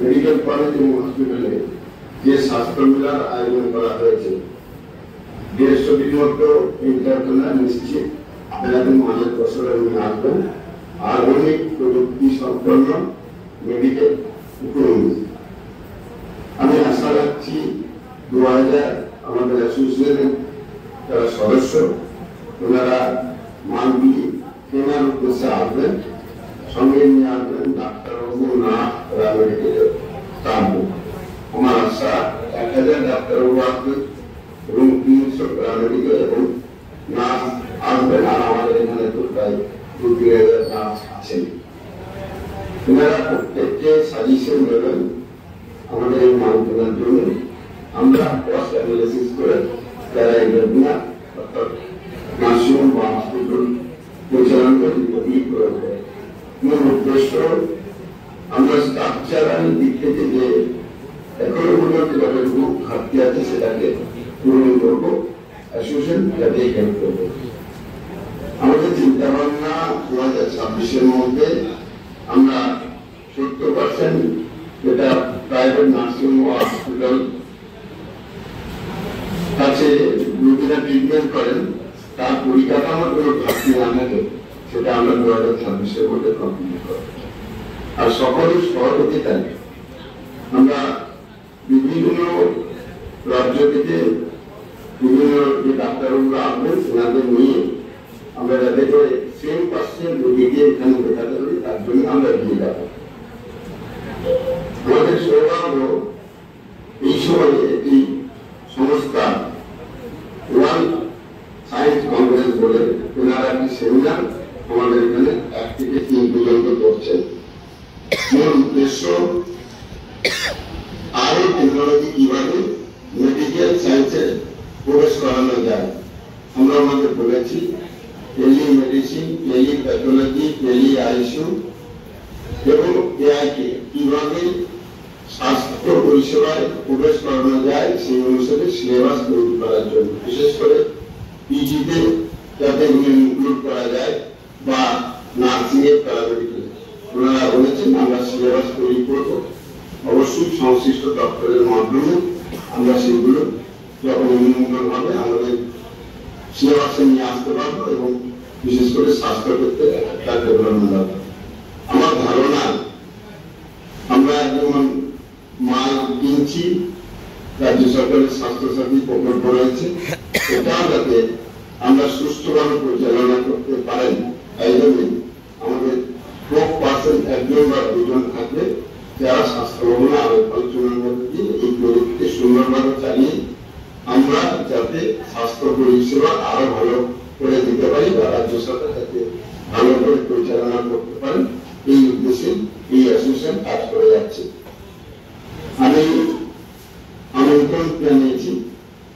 Medical college এবং হসপিটালে যে স্বাস্থ্য মেলার আয়োজন করা হয়েছে, 150টির মতো ইন্টারপ্রেনার নিশ্চিত এরকম অনেক বছর আসবেন আর অনেক প্রযুক্তি সম্পন্ন মেডিকেল উপকরণ। আমি আশা রাখছি 2000 আমাদের অ্যাসোসিয়েশনের যারা সদস্য ওনারা মানগুলি কেনার উদ্দেশ্যে আসবেন, সঙ্গে নিয়ে আসবেন ডাক্তারবাবু, নার্স, প্যারামেডিকেল স্টাফ। আমার আশা 1000 ডাক্তারবাবু আসবেন এবং 300 প্যারামেডিকেল এবং নার্স আসবেন। আর আমাদের এখানে তো প্রায় 2-3000 নার্স আছেন। এনারা প্রত্যেককে সাজেশন দেবেন আমাদের এই মান কেনার জন্য। আমরা কস্ট অ্যানালিসিস করে যারা এগুলো অর্থাৎ নার্সিং বা হসপিটাল পরিচালনা করে মূল উদ্দেশ্য আমরা স্ট্রাকচারাল দিক থেকে যে এখনো পর্যন্ত যাদের গ্রুপ ঘাটতি আছে সেটাকে পূরণ করবো, অ্যাসোসিয়েশন যাতে হেল্প করবো। আমাদের চিন্তা ভাবনা 2026-এর মধ্যে আমরা 70% যেটা প্রাইভেট নার্সিং হসপিটাল কাছে রোগীরা ট্রিটমেন্ট করেন তার পরিকাঠামোর কোনো ঘাটতি না থাকে সেটা আমরা 2026-এর মধ্যে কমপ্লিট করব। আর সকলের সহযোগিতায় আমরা বিভিন্ন রাজ্য থেকে বিভিন্ন যে ডাক্তারবাবুরা আসবেন ওনাদের নিয়ে আমরা যাতে করে সেম পার্সেন্ট রোগীকে এখানে দেখাতে পারি তার জন্য আমরা দিয়ে যাবো। আমাদের সৌভাগ্য এই সময়ে একটি সংস্থা ওয়ার্ল্ড সায়েন্স কংগ্রেস বলে ওনারা একটি সেমিনার আমাদের এখানে 1 থেকে 3 পর্যন্ত করছেন। মূল উদ্দেশ্য আরো টেকনোলজি কিভাবে মেডিকেল সায়েন্সে প্রবেশ করানো যায়। আমরা আমাদের বলেছি tele medicine, tele pathology, tele ICU এবং এআইকে কিভাবে স্বাস্থ্য পরিষেবায় প্রবেশ করানো যায় সেই অনুসারে সিলেবাস তৈরি করার জন্য, বিশেষ করে পিজিতে যাতে ইনক্লুড করা যায় বা নার্সিং এর প্যারামেডিকেল। ওনারা বলেছেন আমরা সিলেবাস তৈরি করবো, অবশ্যই সংশ্লিষ্ট দপ্তরের মাধ্যমে আমরা সেগুলো যখন অনুমোদন হবে আমাদের সিলেবাসে নিয়ে আসতে পারবো এবং বিশেষ করে স্বাস্থ্য ক্ষেত্রে একটা ডেভেলপমেন্ট হবে। আমার ধারণা আমরা যেমন মাল কিনছি, রাজ্য সরকারের স্বাস্থ্যসাথী প্রকল্প রয়েছে, এটাও যাতে আমরা সুষ্ঠুভাবে পরিচালনা করতে পারেন। এই জন্য আমাদের প্রত্যেক একজন বা দুজন থাকলে যারা স্বাস্থ্য ভবনে আলোচনার মধ্যে দিয়ে এই প্রযুক্তি সুন্দরভাবে চালিয়ে আমরা যাতে স্বাস্থ্য পরিষেবা আরো ভালো করে দিতে পারি বা রাজ্য সরকার যাতে ভালো করে পরিচালনা করতে পারেন এই উদ্দেশ্যে এই অ্যাসোসিয়েশন কাজ করে যাচ্ছে। আমি আমন্ত্রণ জানিয়েছি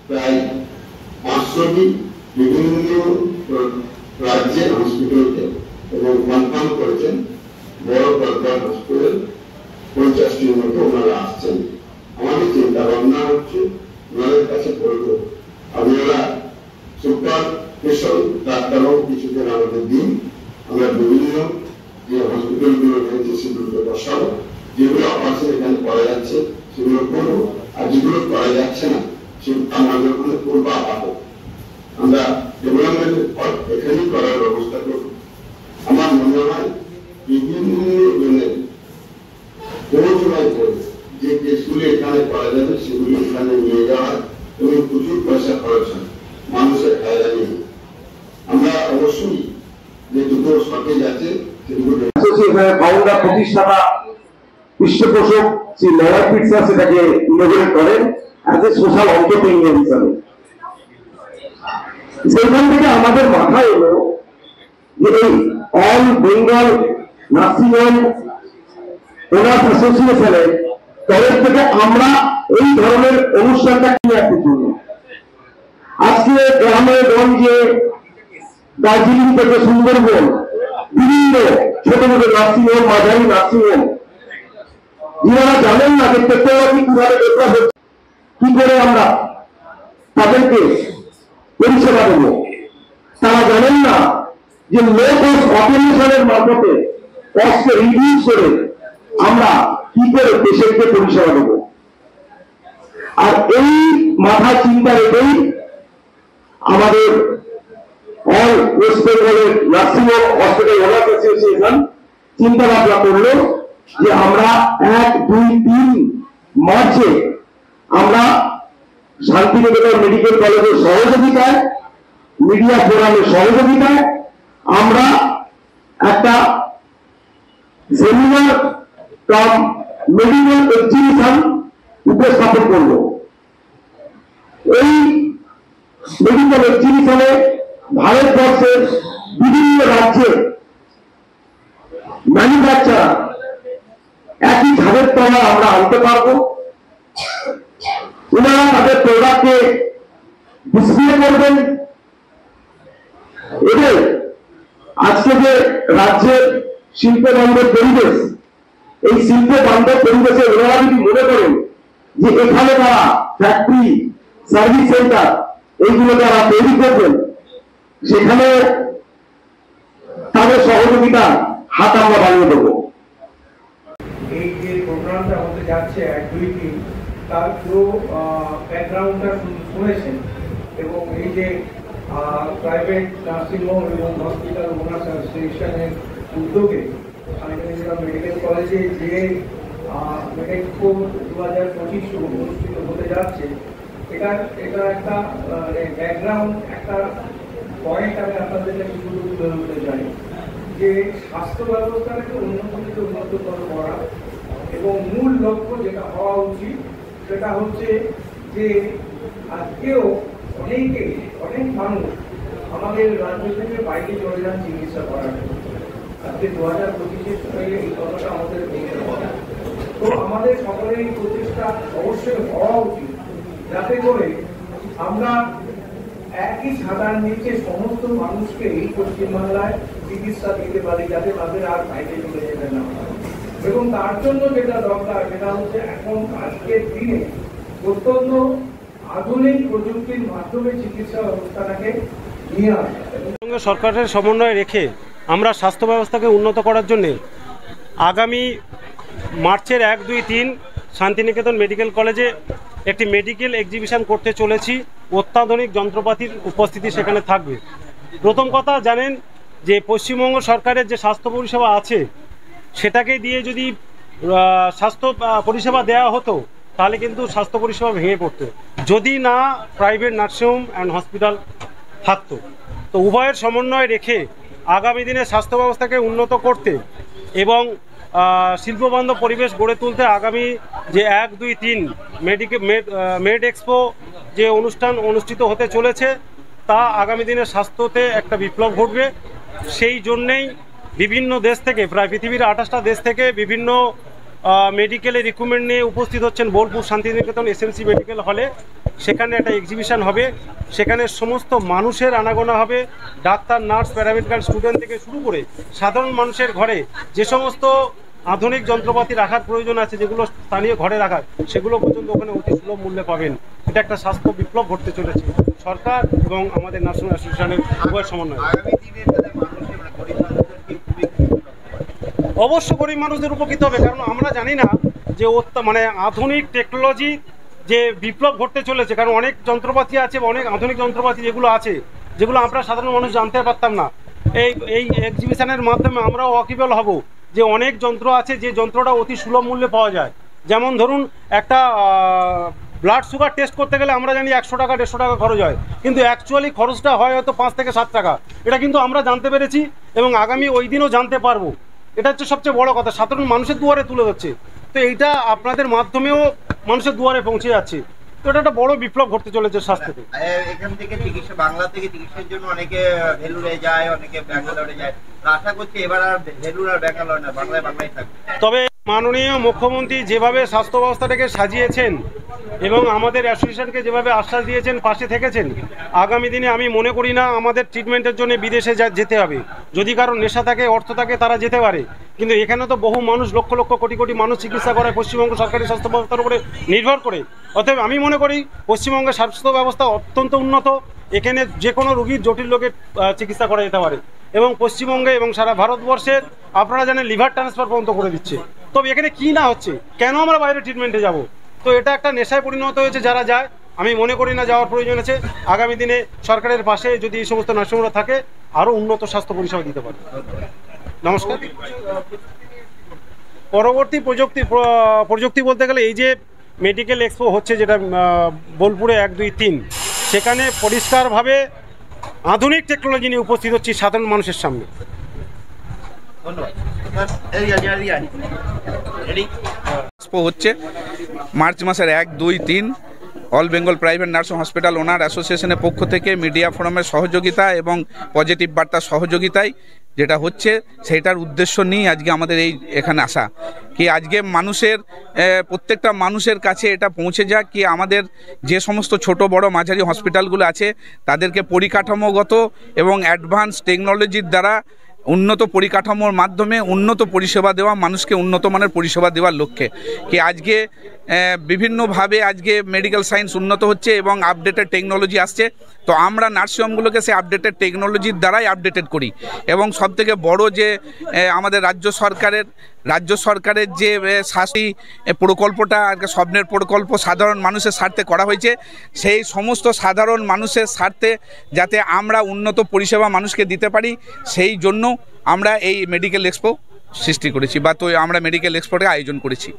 প্রায় 500টি বিভিন্ন রাজ্যের হসপিটালকে এবং কনফার্ম করেছেন বড় পর্দার হসপিটাল 50টির মতো ওনারা আসছেন। আমাদের চিন্তা ভাবনা হচ্ছে ওনাদের কাছে বলবো আপনারা সুপার স্পেশাল ডাক্তারবাবু কিছুদিন আমাদের দিন, আমরা বিভিন্ন যে হসপিটালগুলো রয়েছে সেগুলোকে বসাবো, যেগুলো অপারেশন এখানে করা যাচ্ছে সেগুলো করবো, আর যেগুলো করা যাচ্ছে না সেগুলো আমাদের ওখানে করবো আপাতত। আমরা ডেভেলপমেন্টের পর এখানেই করার ব্যবস্থা করবো। আমার মনে হয় বিভিন্ন জনের পৌঁছায় করে যে কেসগুলি এখানে করা যাবে সেগুলি এখানে নিয়ে যাওয়া এবং প্রচুর পয়সা খরচ হয়, মানুষের হয়রানি। আমরা অবশ্যই যে দুটো শর্টেজ আছে সেগুলো ফাউন্ডার প্রতিষ্ঠাতা পৃষ্ঠপোষক শ্রী লয়ার পিটসা সেটাকে ইনোভেট করেন অ্যাজ এ সোশ্যাল এন্টারপ্রেনিউর হিসাবে। সেখান থেকে আমাদের মাথায় এলো যে এই all Bengal nursing home owners অ্যাসোসিয়েশনের তরফ থেকে আমরা এই ধরনের অনুষ্ঠানটা নিয়ে আসতে জন্য আজকে গ্রামে গঞ্জে দার্জিলিং থেকে সুন্দরবন বিভিন্ন ছোট ছোট নার্সিং হোম, মাঝারি নার্সিং হোম, যারা জানেন না যে টেকনোলজি কিভাবে ডেভেলপ হচ্ছে, কি করে আমরা তাদেরকে পরিষেবা দেবো, তারা জানেন না যে লো কস্ট অটোমেশনের মারফতে কস্টকে রিডিউস করে আমরা কি করে পেশেন্টকে পরিষেবা দেব। আর এই মাথা চিন্তা রেখেই আমাদের অল ওয়েস্ট বেঙ্গলের nursing home hospital owners association চিন্তা ভাবনা করলো যে আমরা 1, 2, 3 মার্চে আমরা শান্তিনিকেতন মেডিকেল কলেজের সহযোগিতায়, মিডিয়া ফোরামের সহযোগিতায় আমরা একটা সেমিনার কাম মেডিকেল এক্সিবিশন উপস্থাপন করব। এই মেডিকেল এক্সিবিশনে ভারতবর্ষের বিভিন্ন রাজ্যের ম্যানুফ্যাকচারার একই ছাদের তলা আমরা আনতে পারবো। ওনারা তাদের প্রোডাক্টকে ডিসপ্লে করবেন এবং আজকে যে রাজ্যের শিল্প বান্ধব পরিবেশ, এই শিল্প বান্ধব পরিবেশে ওনারা যদি মনে করেন যে এখানে তারা ফ্যাক্টরি, সার্ভিস সেন্টার এইগুলো তারা তৈরি করবেন, সেখানে তাদের সহযোগিতা হাত আমরা বাড়িয়ে দেবো। এই যে প্রোগ্রামটা হতে যাচ্ছে 1, 2, 3 তার পুরো ব্যাকগ্রাউন্ডটা শুনেছেন এবং এই যে প্রাইভেট নার্সিংহোম এবং হসপিটাল ওনার্স অ্যাসোসিয়েশনের উদ্যোগে শান্তিনিকেতন মেডিকেল কলেজে যে মেডেক্সপো 2025 অনুষ্ঠিত হতে যাচ্ছে, এটা একটা ব্যাকগ্রাউন্ড একটা পয়েন্ট আমি আপনাদের কাছে শুরু করতে চাই যে স্বাস্থ্য ব্যবস্থাটাকে উন্নততর করা এবং মূল লক্ষ্য যেটা হওয়া উচিত সেটা হচ্ছে যে আজকেও অনেক মানুষ আমাদের রাজ্য থেকে বাইরে চলে যান চিকিৎসা করার জন্য। আজকে 2025 এই কথাটা আমাদের বলতে হবে। তো আমাদের সকলের প্রচেষ্টা অবশ্যই হওয়া উচিত যাতে করে আমরা একই ছাতার নিচে সমস্ত মানুষকে এই পশ্চিমবাংলায় চিকিৎসা দিতে পারি, যাতে তাদের আর বাইরে চলে যেতে না হয়। এবং তার জন্য যেটা দরকার সেটা হচ্ছে এখন আজকের দিনে অত্যন্ত আধুনিক প্রযুক্তির মাধ্যমে চিকিৎসা ব্যবস্থাটাকে নিয়ে আসা। সরকারের সমন্বয় রেখে আমরা স্বাস্থ্য ব্যবস্থাকে উন্নত করার জন্য আগামী মার্চের 1, 2, 3 শান্তিনিকেতন মেডিকেল কলেজে একটি মেডিকেল এক্সিবিশন করতে চলেছি। অত্যাধুনিক যন্ত্রপাতির উপস্থিতি সেখানে থাকবে। প্রথম কথা জানেন যে পশ্চিমবঙ্গ সরকারের যে স্বাস্থ্য পরিষেবা আছে সেটাকে দিয়ে যদি স্বাস্থ্য পরিষেবা দেওয়া হতো তাহলে কিন্তু স্বাস্থ্য পরিষেবা ভেঙে পড়তো যদি না প্রাইভেট নার্সিংহোম অ্যান্ড হসপিটাল থাকতো। তো উভয়ের সমন্বয় রেখে আগামী দিনে স্বাস্থ্য ব্যবস্থাকে উন্নত করতে এবং শিল্পবান্ধব পরিবেশ গড়ে তুলতে আগামী যে 1, 2, 3 মেড এক্সপো যে অনুষ্ঠান অনুষ্ঠিত হতে চলেছে তা আগামী দিনে স্বাস্থ্যতে একটা বিপ্লব ঘটবে। সেই জন্যেই বিভিন্ন দেশ থেকে, প্রায় পৃথিবীর 28টা দেশ থেকে বিভিন্ন মেডিকেলের রিক্রুটমেন্ট নিয়ে উপস্থিত হচ্ছেন বোলপুর শান্তিনিকেতন এসএমসি মেডিকেল হলে। সেখানে একটা এক্সিবিশন হবে, সেখানে সমস্ত মানুষের আনাগোনা হবে, ডাক্তার, নার্স, প্যারামেডিক্যাল স্টুডেন্ট থেকে শুরু করে সাধারণ মানুষের ঘরে যে সমস্ত আধুনিক যন্ত্রপাতি রাখার প্রয়োজন আছে, যেগুলো স্থানীয় ঘরে রাখার, সেগুলো পর্যন্ত ওখানে অতি সুলভ মূল্যে পাবেন। এটা একটা স্বাস্থ্য বিপ্লব ঘটতে চলেছে সরকার এবং আমাদের নার্সিং অ্যাসোসিয়েশনের উভয় সমন্বয়। অবশ্য গরিব মানুষদের উপকৃত হবে, কারণ আমরা জানি না যে আধুনিক টেকনোলজি যে বিপ্লব ঘটতে চলেছে। কারণ অনেক যন্ত্রপাতি আছে, অনেক আধুনিক যন্ত্রপাতি যেগুলো আছে যেগুলো আমরা সাধারণ মানুষ জানতে পারতাম না। এই এক্সিবিশনের মাধ্যমে আমরাও ওয়াকিবল হব যে অনেক যন্ত্র আছে যে যন্ত্রটা অতি সুলভ মূল্যে পাওয়া যায়। যেমন ধরুন একটা ব্লাড সুগার টেস্ট করতে গেলে আমরা জানি 100 টাকা 150 টাকা খরচ হয়, কিন্তু অ্যাকচুয়ালি খরচটা হয় হয়তো 5 থেকে 7 টাকা। এটা কিন্তু আমরা জানতে পেরেছি এবং আগামী ওই দিনও জানতে পারবো। এটা হচ্ছে সবচেয়ে বড় কথা, সাধারণ মানুষের দুয়ারে তুলে ধরছে। তো এইটা আপনাদের মাধ্যমেও মানুষের দুয়ারে পৌঁছে যাচ্ছে। তো এটা একটা বড় বিপ্লব ঘটতে চলেছে স্বাস্থ্যতে। এখান থেকে চিকিৎসা, বাংলা থেকে চিকিৎসার জন্য অনেকে ভেলুরে যায়, অনেকে ব্যাঙ্গালোরে যায়। আশা করছি এবার আর ভেলুর আর ব্যাঙ্গালোর না, বাংলায় থাকবে। তবে মাননীয় মুখ্যমন্ত্রী যেভাবে স্বাস্থ্য ব্যবস্থাটাকে সাজিয়েছেন এবং আমাদের অ্যাসোসিয়েশনকে যেভাবে আশ্বাস দিয়েছেন, পাশে থেকেছেন, আগামী দিনে আমি মনে করি না আমাদের ট্রিটমেন্টের জন্য বিদেশে যেতে হবে। যদি কারো নেশা থাকে, অর্থ থাকে, তারা যেতে পারে, কিন্তু এখানে তো বহু মানুষ, লক্ষ লক্ষ কোটি কোটি মানুষ চিকিৎসা করায় পশ্চিমবঙ্গ সরকারি স্বাস্থ্য ব্যবস্থার উপরে নির্ভর করে। অতএব আমি মনে করি পশ্চিমবঙ্গের স্বাস্থ্য ব্যবস্থা অত্যন্ত উন্নত। এখানে যে কোনো রোগীর, জটিল রোগের চিকিৎসা করা যেতে পারে এবং পশ্চিমবঙ্গে এবং সারা ভারতবর্ষের আপনারা জানেন লিভার ট্রান্সফার পর্যন্ত করে দিচ্ছে। তবে এখানে কি না হচ্ছে, কেন আমরা বাইরে ট্রিটমেন্টে যাব? তো এটা একটা নেশায় পরিণত হয়েছে যারা যায়। আমি মনে করি না যাওয়ার প্রয়োজন আছে। আগামী দিনে সরকারের পাশে যদি এই সমস্ত নার্সিংহোমরা থাকে আরও উন্নত স্বাস্থ্য পরিষেবা দিতে পারে। নমস্কার। পরবর্তী প্রযুক্তি বলতে গেলে এই যে মেডিকেল এক্সপো হচ্ছে যেটা বোলপুরে 1, 2, 3, সেখানে পরিষ্কারভাবে আধুনিক টেকনোলজি নিয়ে উপস্থিত হচ্ছি সাধারণ মানুষের সামনে। এক্সপো হচ্ছে মার্চ মাসের 1, 2, 3 all Bengal private nursing hospital owner অ্যাসোসিয়েশনের পক্ষ থেকে মিডিয়া ফোরামের সহযোগিতা এবং পজিটিভ বার্তার সহযোগিতায় যেটা হচ্ছে সেটার উদ্দেশ্য নিয়ে আজকে আমাদের এখানে আসা, কি আজকে মানুষের প্রত্যেকটা মানুষের কাছে এটা পৌঁছে যাক কি আমাদের যে সমস্ত ছোট বড় মাঝারি হসপিটালগুলো আছে তাদেরকে পরিকাঠামোগত এবং অ্যাডভান্স টেকনোলজির দ্বারা উন্নত পরিকাঠামোর মাধ্যমে উন্নত পরিষেবা দেওয়া, মানুষকে উন্নত মানের পরিষেবা দেওয়ার লক্ষ্যে কি আজকে বিভিন্নভাবে আজকে মেডিকেল সায়েন্স উন্নত হচ্ছে এবং আপডেটেড টেকনোলজি আসছে। তো আমরা নার্সিংহোমগুলোকে সেই আপডেটেড টেকনোলজির দ্বারাই আপডেটেড করি এবং সবথেকে বড় যে আমাদের রাজ্য সরকারের যে স্বাস্থ্য প্রকল্পটা স্বপ্নের প্রকল্প সাধারণ মানুষের স্বার্থে করা হয়েছে, সেই সমস্ত সাধারণ মানুষের স্বার্থে যাতে আমরা উন্নত পরিষেবা মানুষকে দিতে পারি সেই জন্য আমরা এই মেডিকেল এক্সপো সৃষ্টি করেছি বা তো আমরা মেডিকেল এক্সপোটা আয়োজন করেছি।